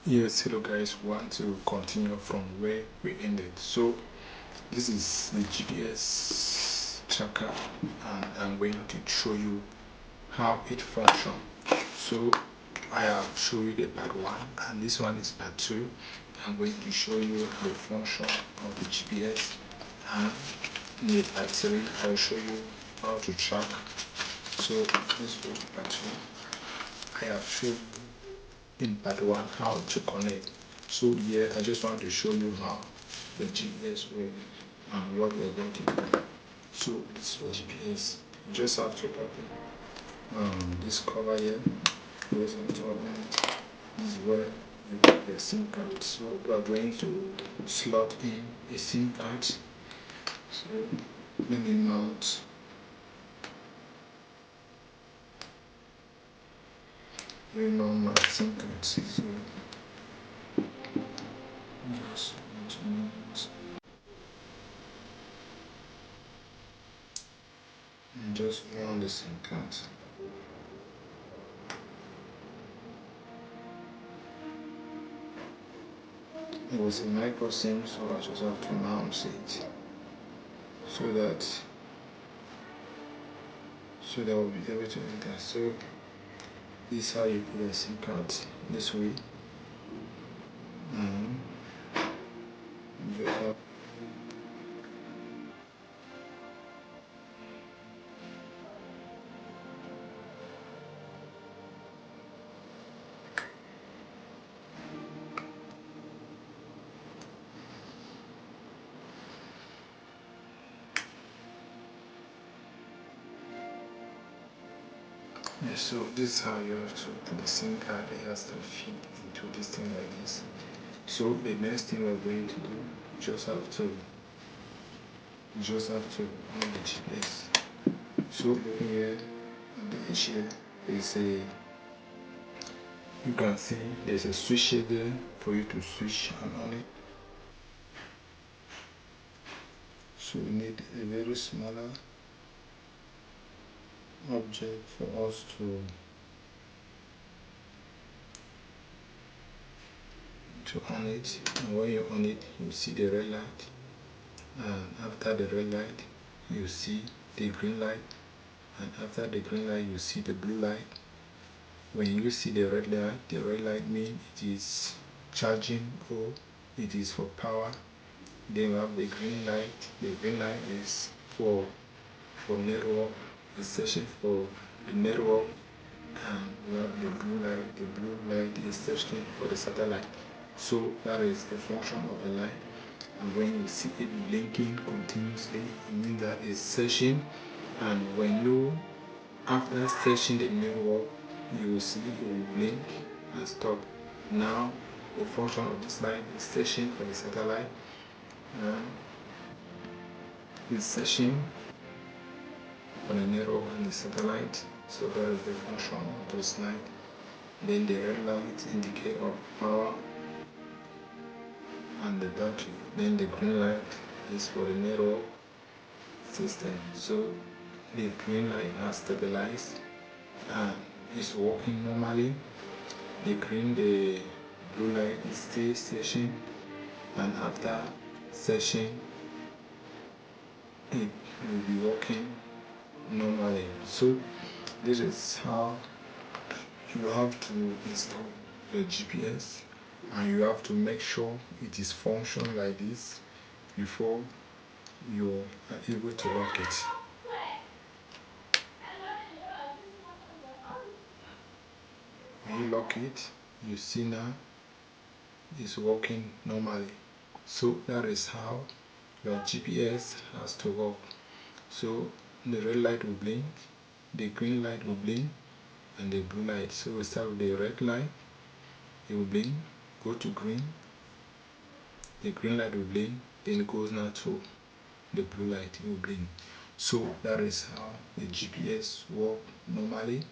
Yes, hello guys, we want to continue from where we ended. So this is the GPS tracker and I'm going to show you how it functions. So I have shown you the part 1 and this one is part 2. I'm going to show you the function of the GPS, and in the part 3 I'll show you how to track. So let's go to part 2. I have shown in part 1 how to connect. So here I just want to show you how the GPS works and what we are going to do. So this GPS, you just have to open this cover here. Goes on top, this is where you put the SIM card. So we are going to slot in a SIM card. So let me mount. You know my SIM card. So just mount. And just mount the SIM card. It was a micro SIM, so I just have to mount it so that we'll be able to enter. So this is how you put a SIM card this way. And you have so this is how you have to put the SIM card. It has to fit into this thing like this. So the next thing we're going to do, you just have to on the GPS. So looking here on the edge here is a, you can see there's a switch here there for you to switch on it. So we need a very smaller object for us to on it, and when you on it you see the red light, and after the red light you see the green light, and after the green light you see the blue light. When you see the red light means it is charging or it is for power. Then we have the green light is for network, it's searching for the network. And we have the blue light is searching for the satellite. So that is the function of the light. And when you see it blinking continuously, it means that it's searching. And when you, after searching the network, you will see it will blink and stop. Now the function of this light is searching for the satellite, and it's searching for the network and the satellite. So that is the function of this light. Then the red light indicates of power and the battery. Then the green light is for the network system. So the green light has stabilized and is working normally. The blue light is still searching, and after searching it will be working normally. So this is how you have to install the GPS, and you have to make sure it is functioning like this before you are able to lock it. When you lock it, you see now it's working normally. So that is how your GPS has to work. So the red light will blink, the green light will blink, and the blue light. So we start with the red light, it will blink, go to green, the green light will blink, then it goes now to the blue light, it will blink. So that is how the GPS work normally.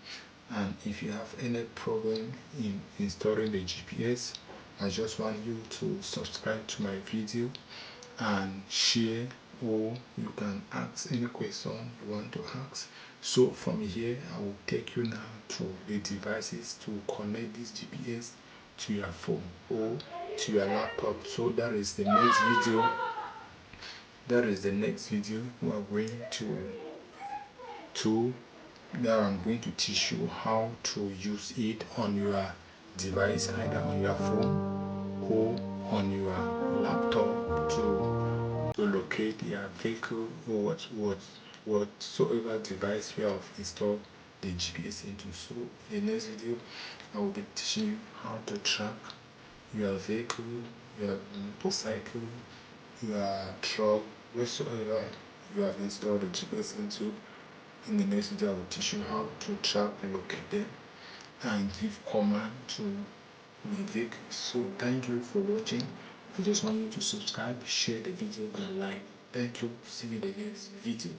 And if you have any problem in installing the GPS, I just want you to subscribe to my video and share, or you can ask any question you want to ask. So from here I will take you now to the devices to connect this GPS to your phone or to your laptop. So that is the next video. That is the next video we are going to now I'm going to teach you how to use it on your device, either on your phone or on your laptop, to locate your vehicle or whatsoever device you have installed the GPS into. So in the next video I will be teaching you how to track your vehicle, your motorcycle, your truck, whatsoever you have installed the GPS into. In the next video I will teach you how to track and locate them and give command to the vehicle. So thank you for watching. I just want you to subscribe, share the video and like. Thank you. See you in the next video.